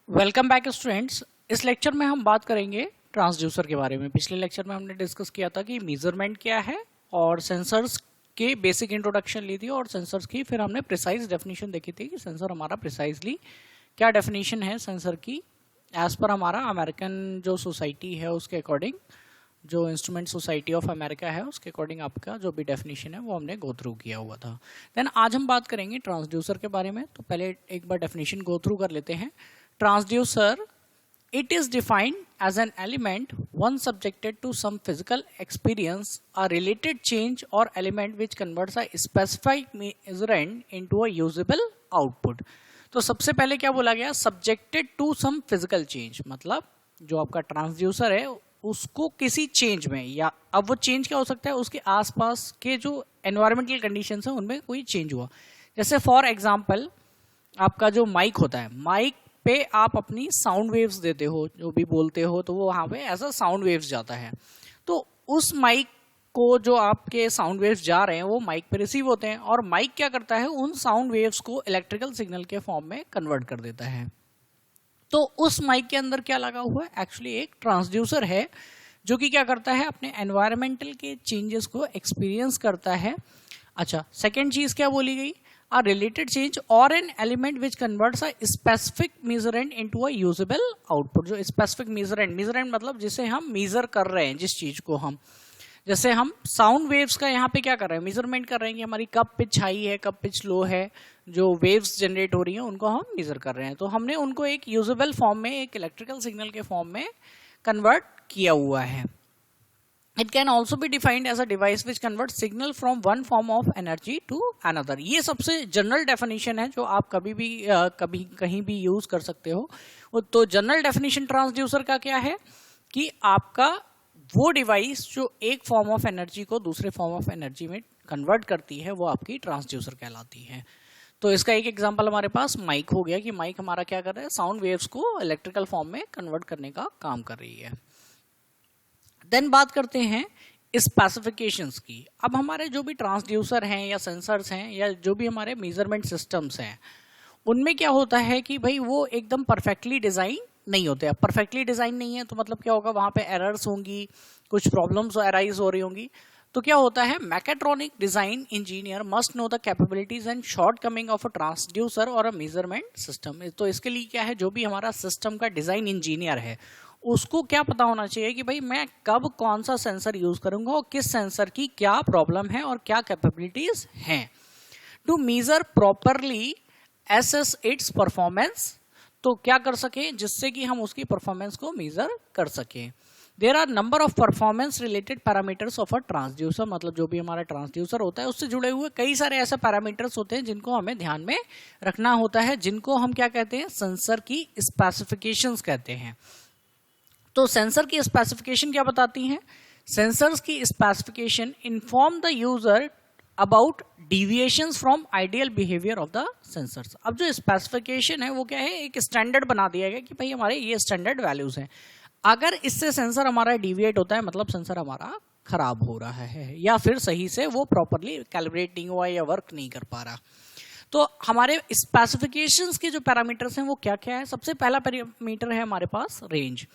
Welcome back students. इस lecture में हम बात करेंगे ट्रांसड्यूसर के बारे में। पिछले लेक्चर में हमने डिस्कस किया था कि मेजरमेंट क्या है और सेंसर्स के बेसिक इंट्रोडक्शन ली थी और सेंसर्स की फिर हमने प्रिसाइज डेफिनेशन देखी थी कि सेंसर हमारा प्रिसाइजली क्या डेफिनेशन है सेंसर की एज पर हमारा अमेरिकन जो सोसाइटी है उसके अकॉर्डिंग, जो इंस्ट्रूमेंट सोसाइटी ऑफ अमेरिका है उसके अकॉर्डिंग आपका जो भी डेफिनेशन है वो हमने गो थ्रू किया हुआ था। देन आज हम बात करेंगे ट्रांसड्यूसर के बारे में। तो पहले एक बार डेफिनेशन गो थ्रू कर लेते हैं। Transducer, it is defined as an element one subjected to some physical experience, a related change or element which converts a specific measurand into a usable output। तो सबसे पहले क्या बोला गया, subjected to some physical change, मतलब जो आपका transducer है उसको किसी चेंज में, या अब वो चेंज क्या हो सकता है, उसके आसपास के जो एनवायरमेंटल कंडीशंस हैं उनमें कोई चेंज हुआ। जैसे फॉर एग्जांपल आपका जो माइक होता है, माइक पे आप अपनी साउंड वेव्स देते हो, जो भी बोलते हो तो वो वहां पे ऐसा साउंड वेव्स जाता है। तो उस माइक को जो आपके साउंड वेव्स जा रहे हैं वो माइक पे रिसीव होते हैं और माइक क्या करता है, उन साउंड वेव्स को इलेक्ट्रिकल सिग्नल के फॉर्म में कन्वर्ट कर देता है। तो उस माइक के अंदर क्या लगा हुआ है, एक्चुअली एक ट्रांसड्यूसर है जो कि क्या करता है, अपने एनवायरमेंटल के चेंजेस को एक्सपीरियंस करता है। अच्छा, सेकेंड चीज क्या बोली गई, a related change or an element which converts a specific measurand into a usable output। जो specific measurand मतलब जिसे हम measure कर रहे हैं, जिस चीज को हम, जैसे हम साउंड वेव्स का यहाँ पे क्या कर रहे हैं, मेजरमेंट कर रहे हैं कि हमारी कब पिच हाई है कब पिच लो है, जो वेव्स जनरेट हो रही हैं उनको हम मेजर कर रहे हैं। तो हमने उनको एक यूजेबल फॉर्म में, एक इलेक्ट्रिकल सिग्नल के फॉर्म में कन्वर्ट किया हुआ है। It can also be defined as a device which converts signal from one form of energy to another। ये सबसे जनरल डेफिनेशन है जो आप कभी भी कभी कहीं भी यूज कर सकते हो। तो जनरल डेफिनेशन ट्रांसड्यूसर का क्या है कि आपका वो डिवाइस जो एक फॉर्म ऑफ एनर्जी को दूसरे फॉर्म ऑफ एनर्जी में कन्वर्ट करती है वो आपकी ट्रांसड्यूसर कहलाती है। तो इसका एक एग्जांपल हमारे पास माइक हो गया कि माइक हमारा क्या कर रहा है, साउंड वेव्स को इलेक्ट्रिकल फॉर्म में कन्वर्ट करने का काम कर रही है। देन बात करते हैं स्पेसिफिकेशंस की। अब हमारे जो भी ट्रांसड्यूसर हैं या सेंसर्स हैं या जो भी हमारे मेजरमेंट सिस्टम्स हैं उनमें क्या होता है कि भाई वो एकदम परफेक्टली डिजाइन नहीं होते। अब परफेक्टली डिजाइन नहीं है तो मतलब क्या होगा, वहां पे एरर्स होंगी, कुछ प्रॉब्लम्स अराइज हो रही होंगी। तो क्या होता है, mechatronic design engineer must know the capabilities and short coming of a transducer और अ मेजरमेंट सिस्टम। तो इसके लिए क्या है, जो भी हमारा सिस्टम का डिजाइन इंजीनियर है उसको क्या पता होना चाहिए कि भाई मैं कब कौन सा सेंसर यूज करूंगा और किस सेंसर की क्या प्रॉब्लम है और क्या कैपेबिलिटीज हैं, to measure properly assess its performance. तो क्या कर सके, जिससे कि हम उसकी परफॉर्मेंस को मेजर कर सके। There are number of performance related parameters of a transducer, मतलब जो भी हमारा ट्रांसड्यूसर होता है उससे जुड़े हुए कई सारे ऐसे पैरामीटर्स होते हैं जिनको हमें ध्यान में रखना होता है, जिनको हम क्या कहते हैं, सेंसर की स्पेसिफिकेशंस कहते हैं। तो सेंसर की स्पेसिफिकेशन क्या बताती हैं, सेंसर्स की specification inform the user about deviations from ideal behaviour of the sensors. अब जो स्पेसिफिकेशन है वो क्या है, एक स्टैंडर्ड बना दिया गया कि भाई हमारे ये स्टैंडर्ड वैल्यूज हैं, अगर इससे सेंसर हमारा डिविएट होता है मतलब सेंसर हमारा खराब हो रहा है या फिर सही से वो प्रॉपरली कैलिब्रेट नहीं हुआ या वर्क नहीं कर पा रहा। तो हमारे स्पेसिफिकेशंस के जो पैरामीटर्स हैं वो क्या क्या है, सबसे पहला पैरामीटर है हमारे पास range.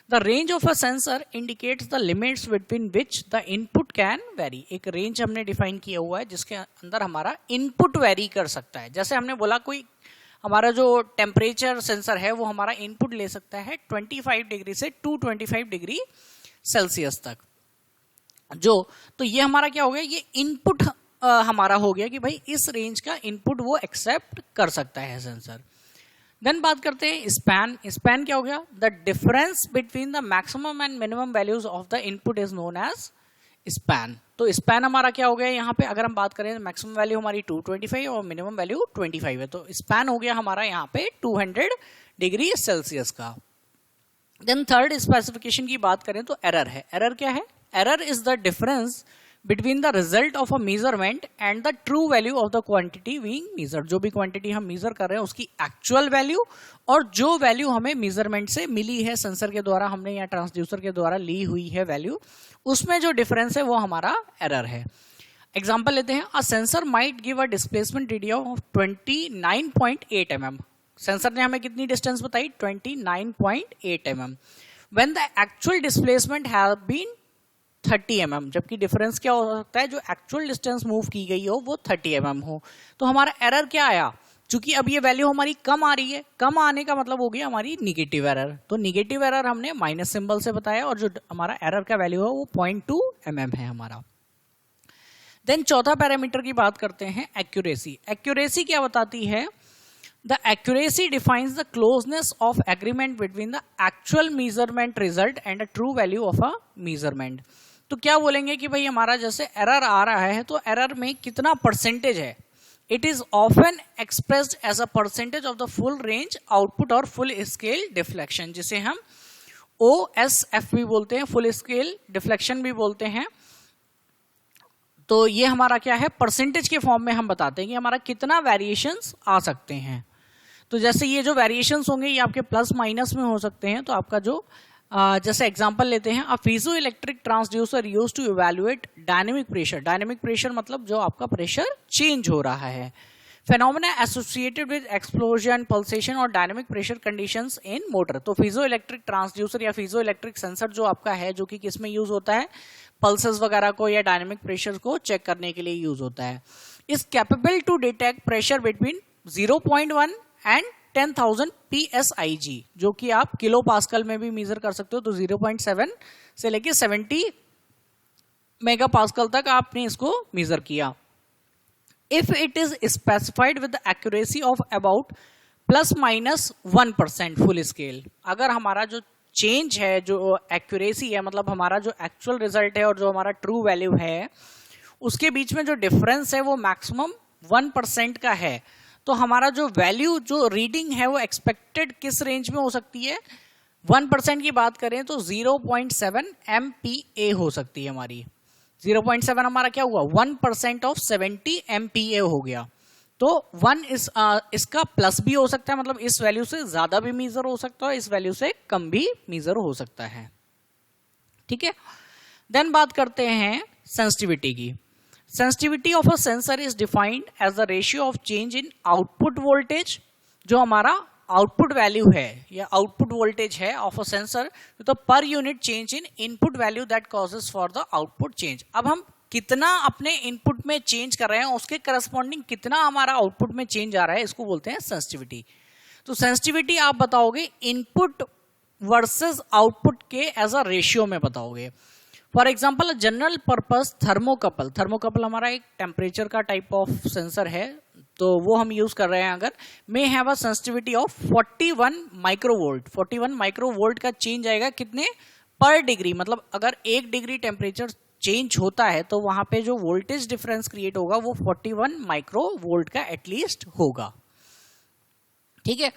The range of a sensor indicates the limits between which the input can vary। एक रेंज हमने डिफाइन किया हुआ है जिसके अंदर हमारा इनपुट वेरी कर सकता है। जैसे हमने बोला कोई हमारा जो टेम्परेचर सेंसर है वो हमारा इनपुट ले सकता है 25 डिग्री से 225 डिग्री सेल्सियस तक। तो ये हमारा क्या हो गया, ये इनपुट हमारा हो गया कि भाई इस रेंज का इनपुट वो एक्सेप्ट कर सकता है सेंसर। देन बात करते हैं स्पैन। स्पैन क्या हो गया, the difference between the maximum and minimum values of the input is known as span. तो स्पैन हमारा क्या हो गया, यहाँ पे अगर हम बात करें मैक्सिमम वैल्यू हमारी 225 और मिनिमम वैल्यू 25 है, तो स्पैन हो गया हमारा यहाँ पे 200 डिग्री सेल्सियस का। देन थर्ड स्पेसिफिकेशन की बात करें तो एरर है। एरर क्या है, error is the difference between the result of a measurement and the true value of the quantity being measured. जो भी क्वांटिटी हम मेजर कर रहे हैं उसकी एक्चुअल वैल्यू और जो वैल्यू हमें मेजरमेंट से मिली है, सेंसर के द्वारा हमने या ट्रांसड्यूसर के द्वारा ली हुई है वैल्यू, उसमें जो डिफरेंस है वो हमारा एरर है। एग्जाम्पल लेते हैं, a sensor might give a displacement radius of 29.8 mm। Sensor ने हमें कितनी डिस्टेंस बताई 29.8 mm, when the actual displacement have been 30 mm, जबकि डिफरेंस क्या हो सकता है, जो एक्चुअल डिस्टेंस मूव की गई हो वो 30 mm हो। तो हमारा एरर क्या आया, चूंकि अब ये वैल्यू हमारी कम आ रही है, कम आने का मतलब हो गया हमारी निगेटिव एरर। तो निगेटिव एरर हमने माइनस सिंबल से बताया और जो हमारा एरर का वैल्यू है वो 0.2 mm है हमारा। देन चौथा पैरामीटर की बात करते हैं, एक्यूरेसी। एक्यूरेसी क्या बताती है, the accuracy defines the closeness of agreement between the actual measurement result and a true value of a measurement. तो क्या बोलेंगे कि भाई हमारा जैसे एरर आ रहा है तो एरर में कितना परसेंटेज है, it is often expressed as a percentage of the full range output or full scale deflection, जिसे हम OSF भी बोलते हैं, फुल स्केल डिफ्लेक्शन भी बोलते हैं। तो ये हमारा क्या है, परसेंटेज के फॉर्म में हम बताते हैं कि हमारा कितना वेरिएशंस आ सकते हैं। तो जैसे ये जो वेरिएशंस होंगे ये आपके प्लस माइनस में हो सकते हैं। तो आपका जो जैसे एग्जांपल लेते हैं, a piezo electric transducer used to evaluate dynamic pressure. Dynamic pressure मतलब जो आपका प्रेशर चेंज हो रहा है। Phenomena associated with explosion, pulsation और dynamic pressure conditions in motor. तो पीजो इलेक्ट्रिक ट्रांसड्यूसर या पीजो इलेक्ट्रिक सेंसर जो आपका है, जो कि किस में यूज होता है, पल्सेस वगैरह को या डायनेमिक प्रेशर को चेक करने के लिए यूज होता है। Is capable to detect pressure between 0.1 and 10,000 PSIG, जो कि आप किलो पास्कल में भी मेजर कर सकते हो। तो 0.7 से लेके 70 मेगा पास्कल तक आपने इसको मेजर किया। If it is specified with accuracy of about plus minus 1% full scale. अगर हमारा जो चेंज है, जो एक्यूरेसी है, मतलब हमारा जो एक्चुअल रिजल्ट है और जो हमारा ट्रू वैल्यू है, उसके बीच में जो डिफरेंस है वो मैक्सिमम 1% का है, तो हमारा जो वैल्यू, जो रीडिंग है वो एक्सपेक्टेड किस रेंज में हो सकती है। 1% की बात करें तो 0.7 MPa हो सकती है हमारी। 0.7 हमारा क्या हुआ, 1% ऑफ 70 MPa हो गया। तो 1 इसका प्लस भी हो सकता है, मतलब इस वैल्यू से ज्यादा भी मेजर हो सकता है, इस वैल्यू से कम भी मेजर हो सकता है। ठीक है, देन बात करते हैं सेंसिटिविटी की। Sensitivity of a sensor is defined as the ratio of change in output voltage, जो हमारा आउटपुट वैल्यू है या आउटपुट वोल्टेज है ऑफ अ सेंसर, तो per unit change in input value that causes for the output change. अब हम कितना अपने इनपुट में चेंज कर रहे हैं, उसके करस्पॉन्डिंग कितना हमारा आउटपुट में चेंज आ रहा है, इसको बोलते हैं सेंसिटिविटी। तो सेंसिटिविटी आप बताओगे इनपुट वर्सेस आउटपुट के एज अ रेशियो में बताओगे। For example general purpose thermocouple, thermocouple हमारा एक टेम्परेचर का टाइप ऑफ सेंसर है, तो वो हम यूज कर रहे हैं। अगर may have a sensitivity of 41 microvolt, 41 microvolt का चेंज आएगा कितने, पर डिग्री। मतलब अगर 1 डिग्री टेम्परेचर चेंज होता है तो वहां पे जो वोल्टेज डिफरेंस क्रिएट होगा वो 41 माइक्रोवोल्ट का एटलीस्ट होगा। ठीक है,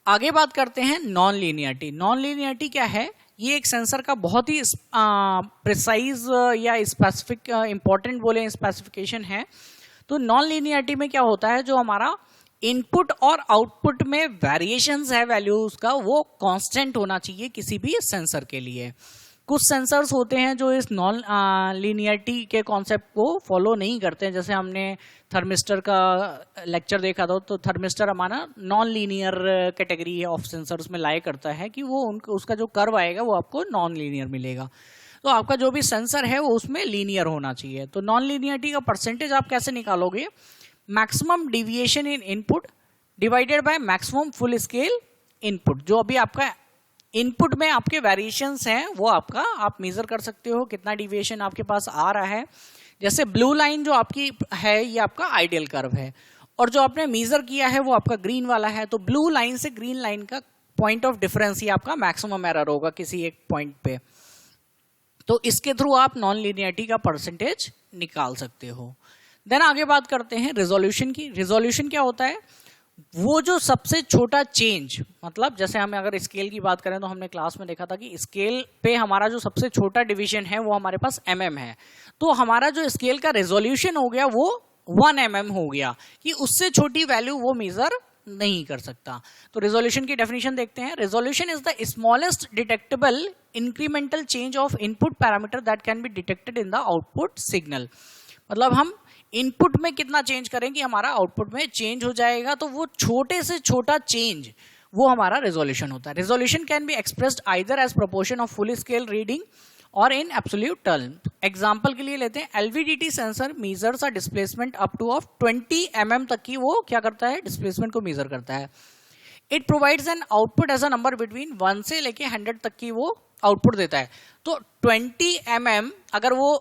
आगे बात करते हैं नॉन लीनियरिटी। नॉन लीनियरिटी क्या है, ये एक सेंसर का बहुत ही प्रिसाइज या स्पेसिफिक इंपॉर्टेंट बोले स्पेसिफिकेशन है। तो नॉन लीनियरिटी में क्या होता है, जो हमारा इनपुट और आउटपुट में वेरिएशंस है वैल्यूज का, वो कांस्टेंट होना चाहिए किसी भी सेंसर के लिए। कुछ सेंसर्स होते हैं जो इस नॉन लीनियरिटी के कॉन्सेप्ट को फॉलो नहीं करते हैं। जैसे हमने थर्मिस्टर का लेक्चर देखा था, तो थर्मिस्टर हमारा non linear category of sensors में लाया करता है कि वो उसका जो कर्व आएगा वो आपको नॉन लीनियर मिलेगा। तो आपका जो भी सेंसर है वो उसमें लीनियर होना चाहिए। तो नॉन लीनियरिटी का परसेंटेज आप कैसे निकालोगे, maximum deviation in input divided by maximum full scale input. जो अभी आपका इनपुट में आपके वेरिएशंस हैं वो आपका आप मेजर कर सकते हो, कितना डिविएशन आपके पास आ रहा है। जैसे ब्लू लाइन जो आपकी है ये आपका आइडियल कर्व है, और जो आपने मेजर किया है वो आपका ग्रीन वाला है। तो ब्लू लाइन से ग्रीन लाइन का पॉइंट ऑफ डिफरेंस ही आपका मैक्सिमम एरर होगा किसी एक पॉइंट पे। तो इसके थ्रू आप नॉन लीनियरिटी का परसेंटेज निकाल सकते हो। देन आगे बात करते हैं रिजोल्यूशन की। रिजोल्यूशन क्या होता है, वो जो सबसे छोटा चेंज, मतलब जैसे हमें अगर स्केल की बात करें तो हमने क्लास में देखा था कि स्केल पे हमारा जो सबसे छोटा डिवीजन है वो हमारे पास mm है। तो हमारा जो स्केल का रेजोल्यूशन हो गया वो 1 mm हो गया, कि उससे छोटी वैल्यू वो मेजर नहीं कर सकता। तो रेजोल्यूशन की डेफिनेशन देखते हैं। Resolution is the smallest detectable incremental change of input parameter that can be detected in the output signal. मतलब हम इनपुट में कितना चेंज करें कि हमारा आउटपुट में चेंज हो जाएगा, तो वो छोटे से छोटा चेंज वो हमारा रेजोल्यूशन होता है। Resolution can be expressed either as proportion of full scale reading or in absolute term. Example के लिए लेते हैं, LVDT sensor measures a displacement up to of 20 mm तक की वो क्या करता है, डिस्प्लेसमेंट को मेजर करता है। It provides an output as a number between 1 से लेके 100 तक की वो आउटपुट देता है। तो 20 mm अगर वो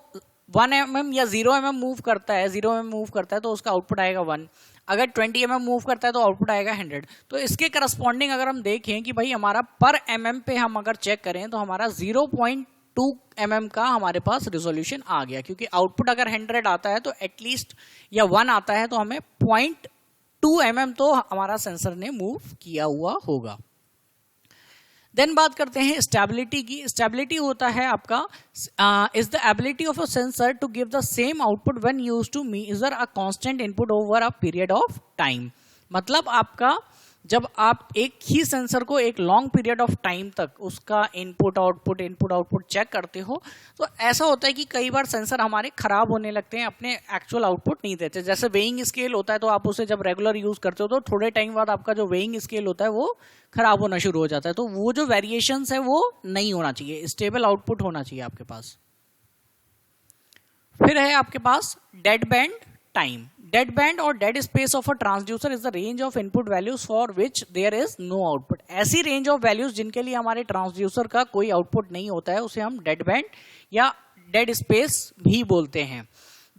1 mm या 0 mm मूव करता है, 0 mm मूव करता है तो उसका आउटपुट आएगा 1। अगर 20 mm मूव करता है तो आउटपुट आएगा 100। तो इसके करस्पॉन्डिंग अगर हम देखें कि भाई हमारा पर mm पे हम अगर चेक करें तो हमारा 0.2 mm का हमारे पास रिजोल्यूशन आ गया, क्योंकि आउटपुट अगर 100 आता है तो एटलीस्ट या 1 आता है तो हमें 0.2 mm तो हमारा सेंसर ने मूव किया हुआ होगा। देन बात करते हैं स्टेबिलिटी की। स्टेबिलिटी होता है आपका is the ability of a sensor to give the same output when used to measure a constant input over a period of time. मतलब आपका जब आप एक ही सेंसर को एक लॉन्ग पीरियड ऑफ टाइम तक उसका इनपुट आउटपुट चेक करते हो तो ऐसा होता है कि कई बार सेंसर हमारे खराब होने लगते हैं, अपने एक्चुअल आउटपुट नहीं देते। जैसे वेइंग स्केल होता है तो आप उसे जब रेगुलर यूज करते हो तो थोड़े टाइम बाद आपका जो वेइंग स्केल होता है वो खराब होना शुरू हो जाता है। तो वो जो वेरिएशंस है वो नहीं होना चाहिए, स्टेबल आउटपुट होना चाहिए आपके पास। फिर है आपके पास dead band time. Dead band और dead space of a transducer is the range of input values for which there is no output. ऐसी रेंज ऑफ वैल्यूज जिनके लिए हमारे ट्रांसड्यूसर का कोई आउटपुट नहीं होता है उसे हम डेड बैंड या डेड स्पेस भी बोलते हैं।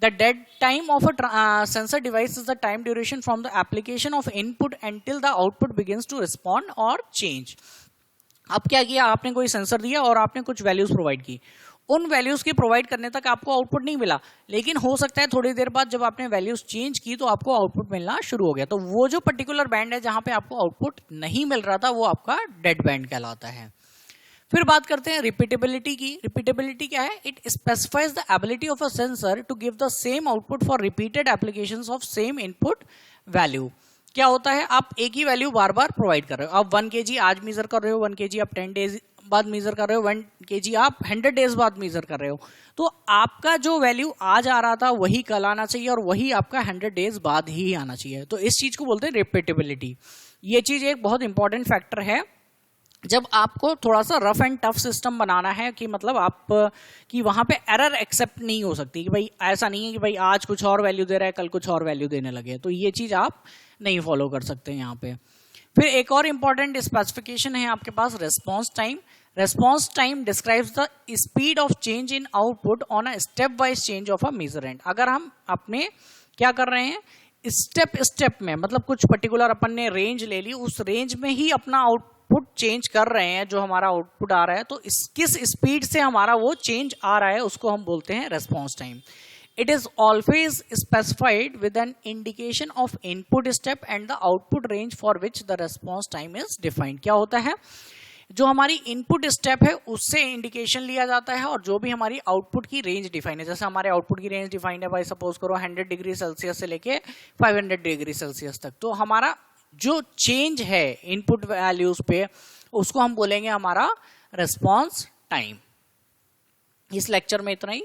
The dead time of a sensor device is the time duration from the application of input until the output begins to respond or change. अब क्या किया, आपने कोई सेंसर दिया और आपने कुछ वैल्यूज प्रोवाइड की, उन वैल्यूज के प्रोवाइड करने तक आपको आउटपुट नहीं मिला, लेकिन हो सकता है थोड़ी देर बाद जब आपने वैल्यूज चेंज की तो आपको आउटपुट मिलना शुरू हो गया। तो वो जो पर्टिकुलर बैंड है जहां पे आपको आउटपुट नहीं मिल रहा था वो आपका डेड बैंड कहलाता है। फिर बात करते हैं रिपीटेबिलिटी की। रिपीटेबिलिटी क्या है, it specifies the ability of a sensor to give the same output for repeated applications of same input value. क्या होता है, आप एक ही वैल्यू बार बार प्रोवाइड कर रहे हो। आप 1 kg आज मेजर कर रहे हो, 1 kg आप 10 डेज बाद मेजर कर रहे हो, 1 kg आप 100 डेज बाद मेजर कर रहे हो। तो आपका जो वैल्यू आज आ रहा था वही कल आना चाहिए और वही आपका 100 डेज बाद ही आना चाहिए। तो इस चीज को बोलते हैं रिपीटेबिलिटी। ये चीज एक बहुत इंपॉर्टेंट फैक्टर है जब आपको थोड़ा सा रफ एंड टफ सिस्टम बनाना है, कि मतलब आप कि वहां पे एरर एक्सेप्ट नहीं हो सकती, कि भाई ऐसा नहीं है कि भाई आज कुछ और वैल्यू दे रहा है कल कुछ और वैल्यू देने लगे, तो ये चीज आप नहीं फॉलो कर सकते यहाँ पे। फिर एक और इंपॉर्टेंट स्पेसिफिकेशन है आपके पास response time. Response time describes the speed of change in output on a step wise change of a measurand. अगर हम अपने क्या कर रहे हैं, स्टेप स्टेप में, मतलब कुछ पर्टिकुलर अपन ने रेंज ले ली, उस रेंज में ही अपना आउटपुट चेंज कर रहे हैं, जो हमारा आउटपुट आ रहा है तो किस स्पीड से हमारा वो चेंज आ रहा है उसको हम बोलते हैं response time. It is always specified with an indication of input step and the output range for which the response time is defined। क्या होता है, जो हमारी इनपुट स्टेप है उससे इंडिकेशन लिया जाता है और जो भी हमारी आउटपुट की रेंज डिफाइन है, जैसे हमारे आउटपुट की रेंज डिफाइंड है भाई सपोज करो 100 डिग्री सेल्सियस से लेके 500 डिग्री सेल्सियस तक, तो हमारा जो चेंज है इनपुट वैल्यूज पे उसको हम बोलेंगे हमारा रेस्पॉन्स टाइम। इस लेक्चर में इतना ही।